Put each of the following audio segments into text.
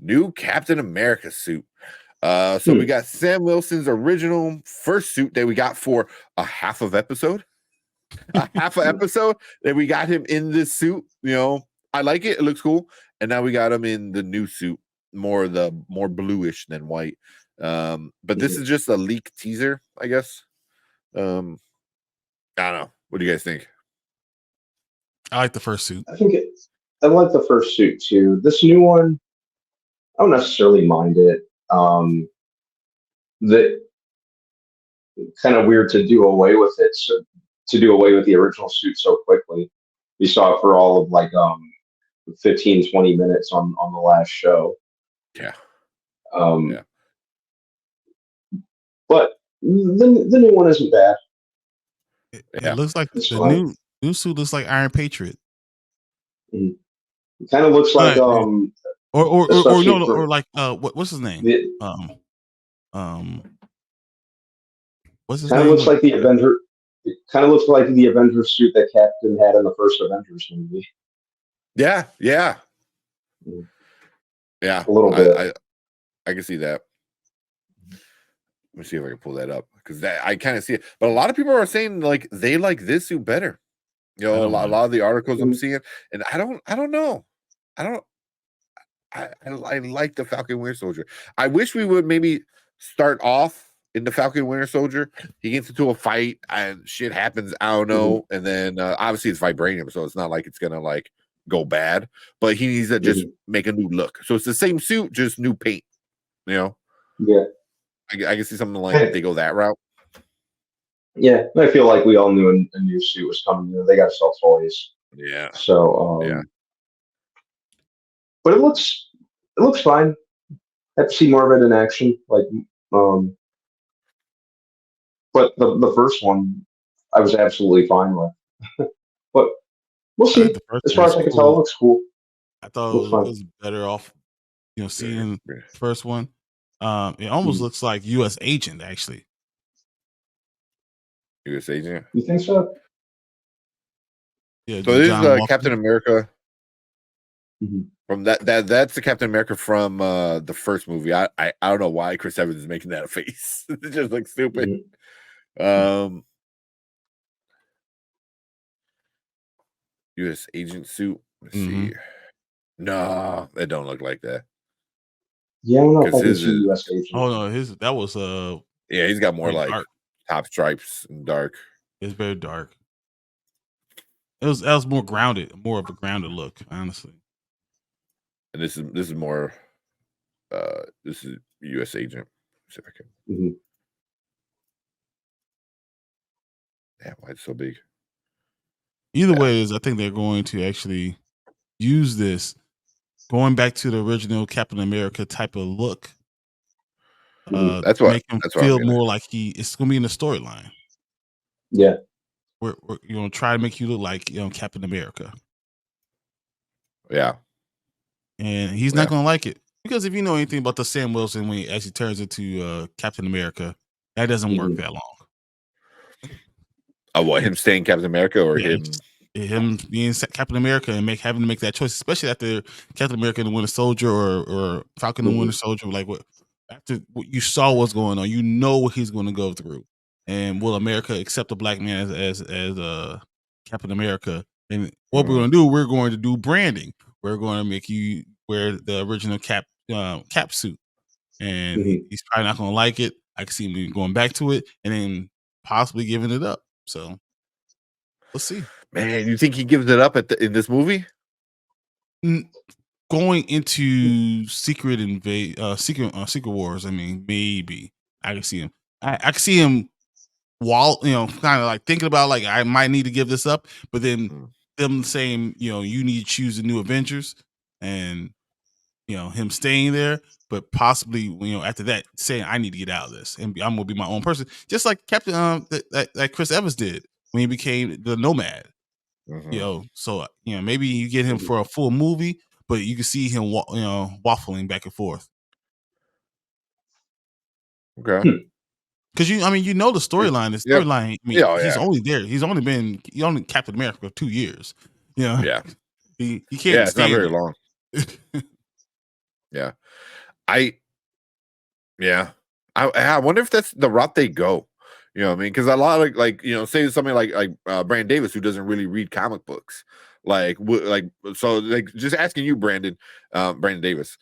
new Captain America suit. So we got Sam Wilson's original first suit that we got for a half of episode. A half an episode that we got him in this suit. I like it. It looks cool. And now we got him in the new suit, more bluish than white. But this is just a leak teaser, I guess. I don't know. What do you guys think? I like the first suit. I like the first suit too. This new one, I don't necessarily mind it. That kind of weird to do away with it. So to do away with the original suit so quickly. We saw it for all of 15, 20 minutes on the last show. Yeah. Yeah. But the new one isn't bad. It looks like the new suit looks like Iron Patriot. It kind of looks like what's his name? What's his name? Kind of looks like the Avenger. It kind of looks like the Avenger suit that Captain had in the first Avengers movie. Yeah. A little bit. I can see that. Let me see if I can pull that up because I kind of see it. But a lot of people are saying they like this suit better. A lot of the articles I'm seeing, and I don't know. I like the Falcon Winter Soldier. I wish we would maybe start off in the Falcon Winter Soldier. He gets into a fight and shit happens. I don't know. And then obviously it's vibranium, so it's not like it's gonna go bad. But he needs to just make a new look. So it's the same suit, just new paint. Yeah. I can see something like they go that route. Yeah, I feel like we all knew a new suit was coming. They got to sell toys. Yeah. So but it looks fine. I have to see more of it in action. But the first one, I was absolutely fine with. But we'll see. As far as I can tell, it looks cool. I thought it was better off, seeing the first one. It almost looks like U.S. Agent, actually. U.S. Agent? You think so? Yeah. So this is Captain America. From that's the Captain America from the first movie. I don't know why Chris Evans is making that a face. It just looks stupid. U.S. Agent suit. Let's see. No, it don't look like that. Yeah, I don't know if I can see U.S. Agent. Oh no, that was yeah, he's got more like dark. Top stripes and dark. It's very dark. That was more grounded, more of a grounded look, honestly. And this is more. This is U.S. Agent. See if I can. Yeah, why it's so big? Either way, I think they're going to actually use this, going back to the original Captain America type of look. That's what make him that's feel more like it's going to be in the storyline. Yeah, we're going to try to make you look like Captain America. Yeah, and he's not going to like it because if you know anything about the Sam Wilson when he actually turns into Captain America, that doesn't work that long. What, him staying Captain America or him being Captain America and having to make that choice, especially after Captain America and the Winter Soldier or Falcon and Winter Soldier, after what you saw what's going on, you know what he's going to go through. And will America accept a black man as Captain America? And what we're going to do, we're going to do branding. We're going to make you wear the original cap suit. And he's probably not going to like it. I can see him going back to it and then possibly giving it up. So we'll see. Man, you think he gives it up in this movie? Going into Secret Wars, I mean, maybe I can see him. I can see him kind of like thinking about I might need to give this up, but then them saying, you need to choose the new Avengers, and him staying there, but possibly after that saying I need to get out of this and I'm gonna be my own person, just like Captain that Chris Evans did when he became the Nomad. So maybe you get him for a full movie, but you can see him waffling back and forth. Okay. Because the storyline. The storyline. He's only there. He's only Captain America for 2 years. Yeah. He can't. Yeah, it's not very long. Yeah. I I wonder if that's the route they go. You know what I mean? Because a lot of say somebody like Brandon Davis who doesn't really read comic books. Just asking you, Brandon Davis,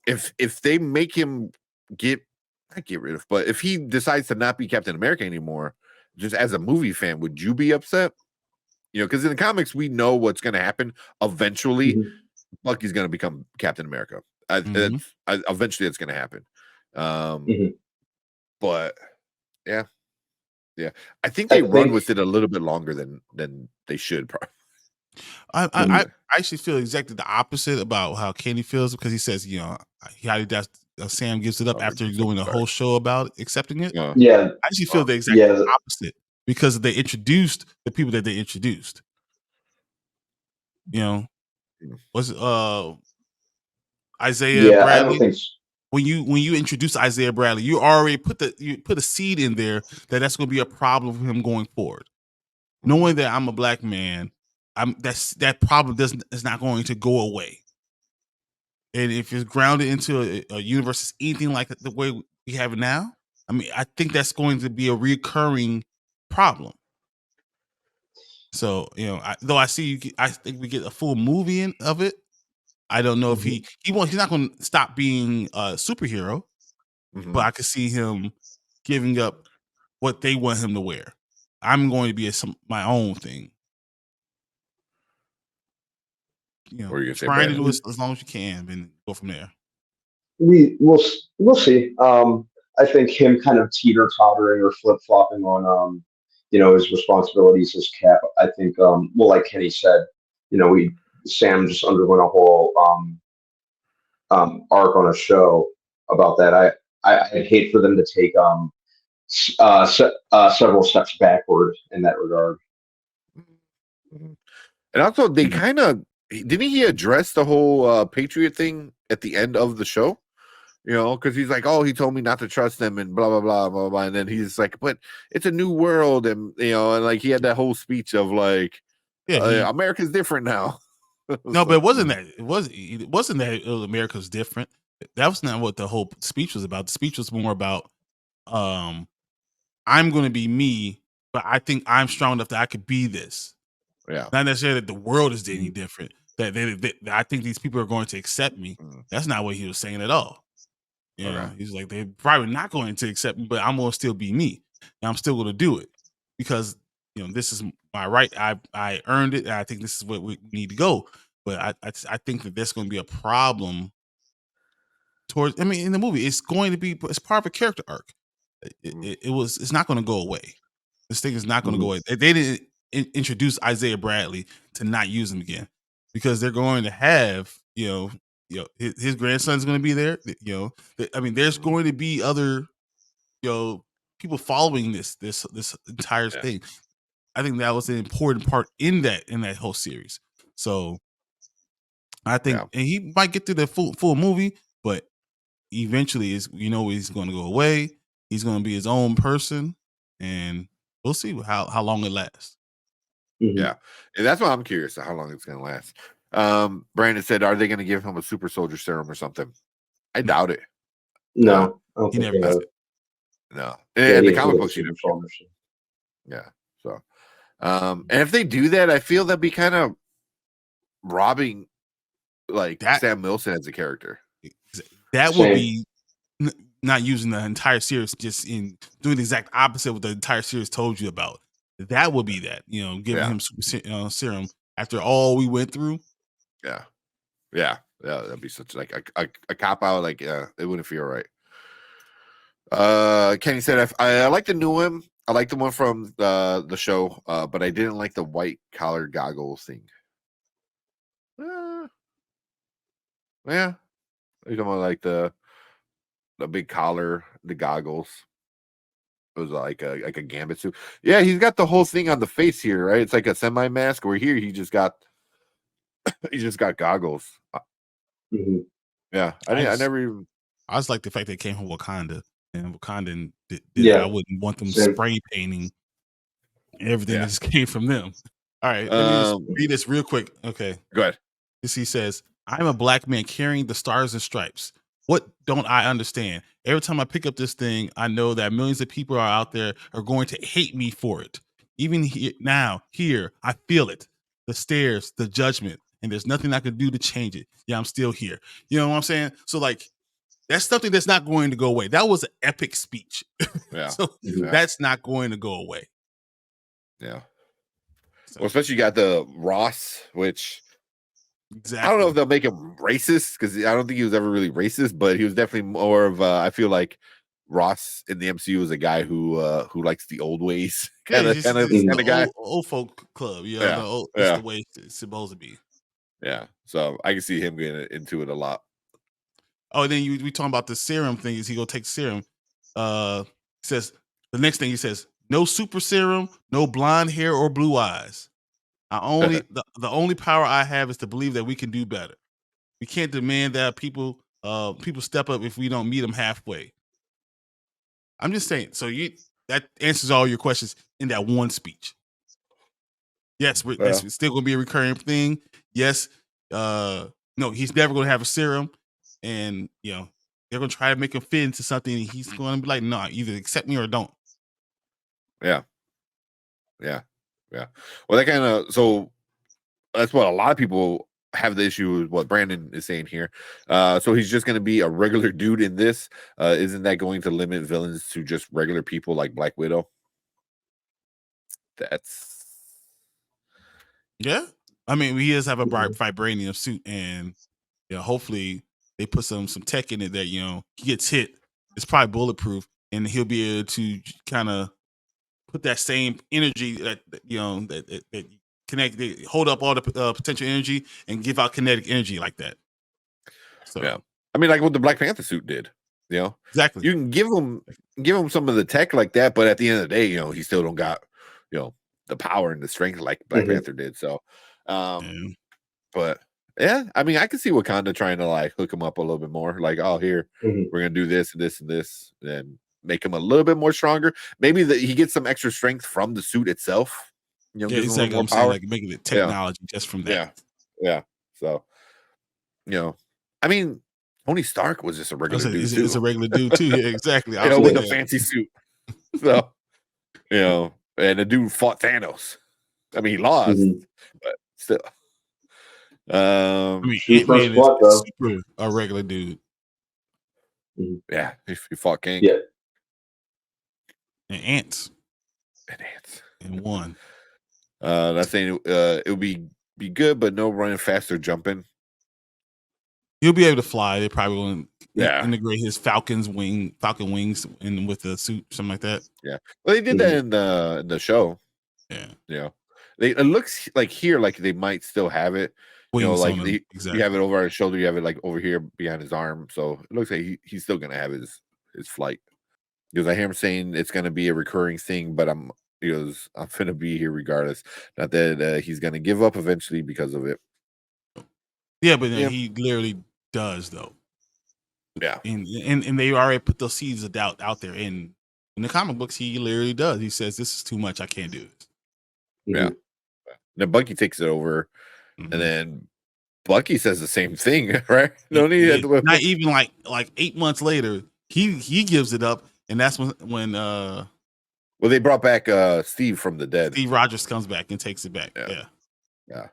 if they make him not get rid of, but if he decides to not be Captain America anymore, just as a movie fan, would you be upset? Because in the comics, we know what's going to happen. Eventually, Bucky's going to become Captain America. Eventually, it's going to happen. But yeah, I think they run with it a little bit longer than they should. Probably. I actually feel exactly the opposite about how Kenny feels, because he says, Sam gives it up after doing a whole show about accepting it. I actually feel the exact opposite, because they introduced the people that they introduced. Was Isaiah Bradley? I don't think so. When you introduce Isaiah Bradley, you already put a seed in there that's going to be a problem for him going forward. Knowing that I'm a black man, that problem is not going to go away. And if it's grounded into a universe that's anything like the way we have it now, I mean, I think that's going to be a recurring problem. So, I think we get a full movie of it. I don't know if he's not going to stop being a superhero, but I could see him giving up what they want him to wear. I'm going to be my own thing. Trying to do it as long as you can and go from there. We'll see. I think him kind of teeter-tottering or flip-flopping on his responsibilities as Cap. I think like Kenny said, Sam just underwent a whole arc on a show about that. I'd hate for them to take several steps backward in that regard. And also, they kind of didn't he address the whole Patriot thing at the end of the show? Because he's like, oh, he told me not to trust them and blah blah blah blah blah, and then he's like, but it's a new world, and and like he had that whole speech of like, America's different now. No, but it wasn't that. It wasn't that America's different. That was not what the whole speech was about. The speech was more about, I'm going to be me, but I think I'm strong enough that I could be this. Yeah. Not necessarily that the world is any different. That I think these people are going to accept me. That's not what he was saying at all. He's like, they're probably not going to accept me, but I'm going to still be me. And I'm still going to do it because, this is my right. I earned it. And I think this is what we need to go. But I think that there's going to be a problem in the movie, it's part of a character arc. It's not going to go away. This thing is not going to go away. They didn't introduce Isaiah Bradley to not use him again, because they're going to have, his grandson's going to be there. There's going to be other, people following this entire thing. I think that was an important part in that whole series. So I think, and he might get through the full movie, but eventually he's going to go away. He's going to be his own person, and we'll see how long it lasts. Yeah, and that's why I'm curious how long it's going to last. Brandon said, "Are they going to give him a super soldier serum or something?" I doubt it. No, he never does it. No, and the comic books, yeah. So, and if they do that, I feel that'd be kind of robbing, like Sam Wilson as a character. That would be not using the entire series, just in doing the exact opposite of what the entire series told you about. That would be that, giving him super serum after all we went through. Yeah, that'd be such like a cop out. Like, it wouldn't feel right. Kenny said, I like the new one. I like the one from the show, but I didn't like the white collar goggles thing. Yeah, you talking about like the big collar, the goggles. It was like a gambit suit. Yeah, he's got the whole thing on the face here, right? It's like a semi mask. Where here he just got goggles. Yeah, I never even. I just like the fact that it came from Wakanda, and Wakanda I wouldn't want them spray painting everything that just came from them. All right, let me just read this real quick. Okay, go ahead. He says, I'm a black man carrying the stars and stripes. What don't I understand? Every time I pick up this thing, I know that millions of people are out there are going to hate me for it. Even here, I feel it. The stares, the judgment, and there's nothing I can do to change it. Yeah, I'm still here. You know what I'm saying? So like, that's something that's not going to go away. That was an epic speech. Yeah. So that's not going to go away. Yeah. So, Well, especially you got the Ross, which exactly. I don't know if they'll make him racist because I don't think he was ever really racist, but he was definitely more of I feel like Ross in the MCU is a guy who likes the old ways, kind of guy. Old folk club, you Yeah, know, that's the way it's supposed to be. Yeah, so I can see him getting into it a lot. Oh, then we talking about the serum thing. Is he gonna take serum? Says the next thing he says, no super serum, no blonde hair or blue eyes. I only the only power I have is to believe that we can do better. We can't demand that people step up if we don't meet them halfway. I'm just saying. So that answers all your questions in that one speech. Yes, that's still going to be a recurring thing. Yes, no, he's never going to have a serum, and they're going to try to make him fit into something. And he's going to be like, no, either accept me or don't. Yeah. Well, that kind of so that's what a lot of people have the issue with what Brandon is saying here. So he's just going to be a regular dude in this. Isn't that going to limit villains to just regular people like Black Widow? Yeah. I mean, he does have a vibranium suit, and hopefully they put some tech in it that he gets hit. It's probably bulletproof, and he'll be able to kind of put that same energy that connect, hold up all the potential energy and give out kinetic energy like that. So yeah, I mean, like what the Black Panther suit did. Exactly. You can give him some of the tech like that, but at the end of the day, he still don't got the power and the strength like Black Panther did. So, but yeah, I mean, I can see Wakanda trying to like hook him up a little bit more. Like, oh, here we're gonna do this and this and this, and make him a little bit more stronger. Maybe he gets some extra strength from the suit itself. Gives him a little more power. Saying, like making it technology just from that. Yeah. So, I mean, Tony Stark was just a regular dude too. It's a regular dude too. Yeah, exactly. With a fancy suit. So, and the dude fought Thanos. I mean, he lost, but still. I mean, Ant-Man is super a regular dude. Yeah, he fought King. Yeah. And ants. And won. That's saying it would be good, but no running fast or jumping. He'll be able to fly. They're probably going to integrate his falcon wings in with the suit, something like that. Yeah. Well, they did that in the show. Yeah. It looks like here, like they might still have it. Wings like exactly. You have it over his shoulder, you have it like over here behind his arm. So it looks like he's still gonna have his flight. Because I hear him saying it's gonna be a recurring thing, but I'm gonna be here regardless. Not that he's gonna give up eventually because of it. Yeah, but he literally does though. Yeah. And they already put those seeds of doubt out there. In the comic books, he literally does. He says, "This is too much. I can't do this." Yeah. Then Bucky takes it over, and then Bucky says the same thing, right? Not even like 8 months later, he gives it up, and that's when well, they brought back Steve from the dead. Steve Rogers comes back and takes it back. Yeah.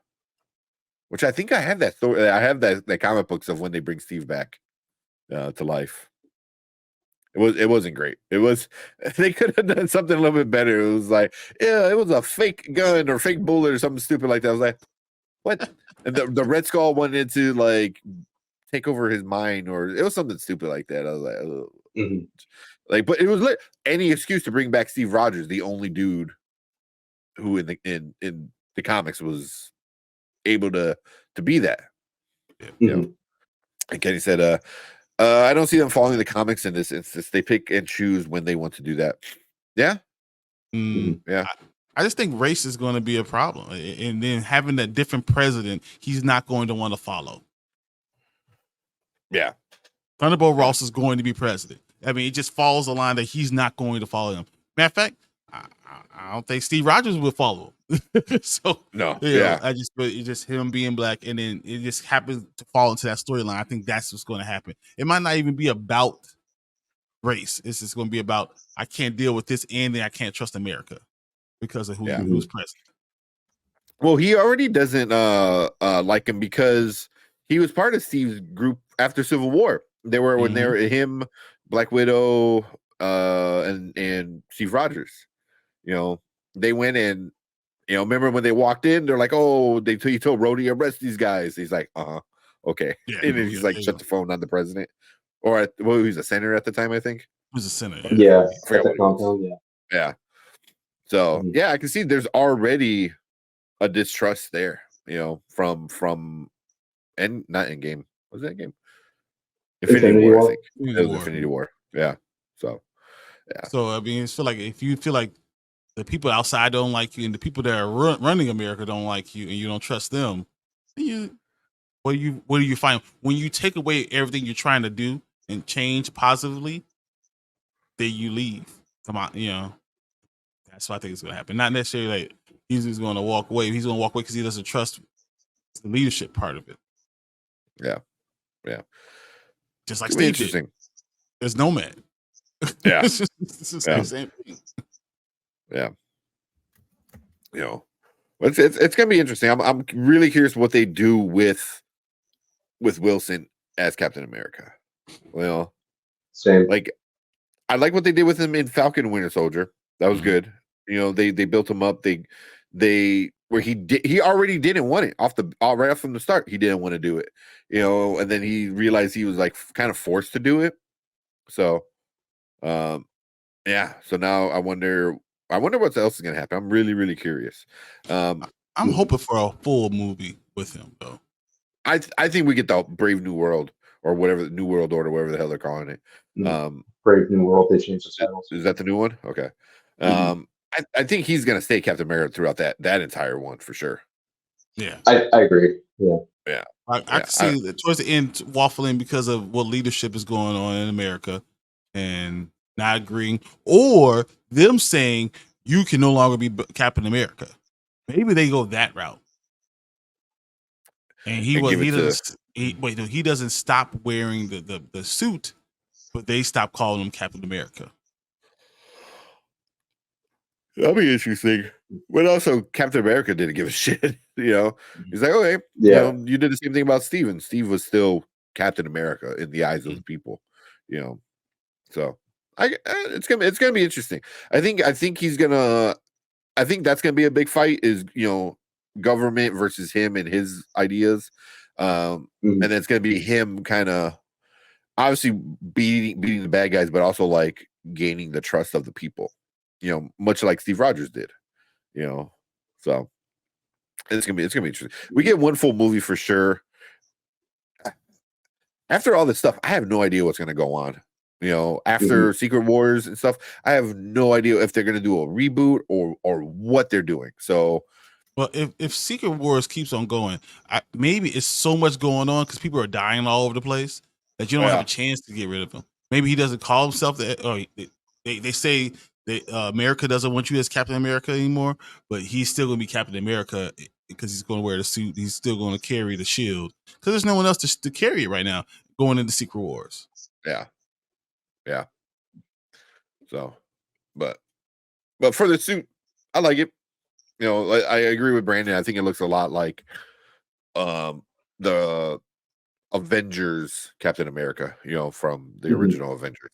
Which I think I have that story. I have that comic books of when they bring Steve back to life. It wasn't great. It was they could have done something a little bit better. It was like, it was a fake gun or fake bullet or something stupid like that. I was like, what? And the Red Skull wanted to like take over his mind, or it was something stupid like that. I was like, like, but it was any excuse to bring back Steve Rogers, the only dude who in the comics was able to be that. And Kenny said, I don't see them following the comics in this instance. They pick and choose when they want to do that. Yeah. Yeah. I just think race is going to be a problem. And then having a different president, he's not going to want to follow. Yeah. Thunderbolt Ross is going to be president. I mean, it just follows the line that he's not going to follow him. Matter of fact, I don't think Steve Rogers would follow. So No, you know, yeah, but it's just him being black, and then it just happens to fall into that storyline. I think that's what's going to happen. It might not even be about race. It's just going to be about I can't deal with this, and then I can't trust America because of Yeah. who's president. Well, he already doesn't like him because he was part of Steve's group after Civil War. They were when they were him, Black Widow, and Steve Rogers. You know, they went and remember when they walked in, they're like, "Oh, he told Rhodey arrest these guys." He's like, okay," Yeah, and then he's like, "Shut the phone on the president," or he was a senator at the time, I think. He was a senator. Yeah, I forgot at the what it was. compound. Yeah. Yeah. So yeah, I can see there's already a distrust there, from and not Endgame. Was it Endgame? Infinity War, I think. It was Infinity War. Yeah. So yeah. So I mean, it's like if you feel like the people outside don't like you, and the people that are running America don't like you, and you don't trust them, what do you find when you take away everything you're trying to do and change positively? Then you leave. Come on, that's what I think is going to happen. Not necessarily like he's just going to walk away. He's going to walk away because he doesn't trust the leadership part of it. Yeah. Yeah. Just like It'll be Steve interesting. did. There's Nomad. Yeah. It's just the same thing. Yeah. It's gonna be interesting. I'm really curious what they do with Wilson as Captain America. Well, same. like I like what they did with him in Falcon and Winter Soldier. That was good. They built him up. They where he already didn't want it right off from the start. He didn't want to do it. And then he realized he was like kind of forced to do it. So, yeah. So now I wonder what else is gonna happen. I'm really, really curious. I'm hoping for a full movie with him though. I think we get the Brave New World or whatever, the New World Order, whatever the hell they're calling it. Brave New World. They changed the titles. Is that the new one? Okay. I think he's gonna stay Captain America throughout that entire one for sure. Yeah, I agree. Yeah. Yeah. I can see that towards the end waffling because of what leadership is going on in America and not agreeing, or them saying you can no longer be Captain America. Maybe they go that route. And he doesn't stop wearing the suit, but they stop calling him Captain America. That'll be interesting. But also, Captain America didn't give a shit. He's like, okay, you did the same thing about Steve, and Steve was still Captain America in the eyes of the people. So it's gonna be interesting. I think that's gonna be a big fight. Is government versus him and his ideas, and then it's gonna be him kind of obviously beating the bad guys, but also like gaining the trust of the people. Much like Steve Rogers did. So it's gonna be interesting. We get one full movie for sure. After all this stuff, I have no idea what's gonna go on. After Secret Wars and stuff, I have no idea if they're gonna do a reboot or what they're doing. So, well, if Secret Wars keeps on going, maybe it's so much going on because people are dying all over the place that you don't have a chance to get rid of him. Maybe he doesn't call himself that. Or they say that America doesn't want you as Captain America anymore, but he's still going to be Captain America because he's going to wear the suit. He's still going to carry the shield because there's no one else to carry it right now going into Secret Wars. Yeah. So, but for the suit, I like it. I agree with Brandon. I think it looks a lot like the Avengers Captain America, from the original Avengers.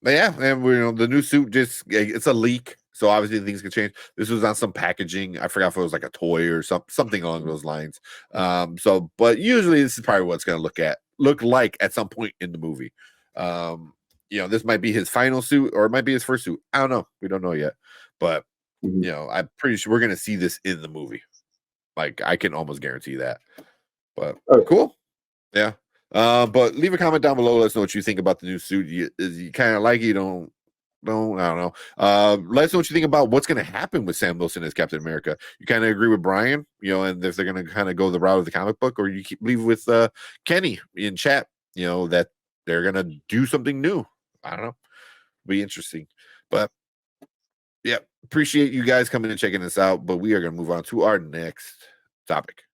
But yeah, and the new suit it's a leak, so obviously things can change. This was on some packaging. I forgot if it was like a toy or something along those lines. But usually this is probably what it's gonna look like at some point in the movie. This might be his final suit or it might be his first suit. I don't know. We don't know yet. But I'm pretty sure we're gonna see this in the movie. Like I can almost guarantee that. But cool. Yeah. But leave a comment down below. Let us know what you think about the new suit. You kind of like it, don't I don't know. Let us know what you think about what's going to happen with Sam Wilson as Captain America. You kind of agree with Brian, and if they're going to kind of go the route of the comic book, or you leave with Kenny in chat, that they're going to do something new. I don't know. Be interesting. But Yep. Appreciate you guys coming and checking this out, but we are going to move on to our next topic.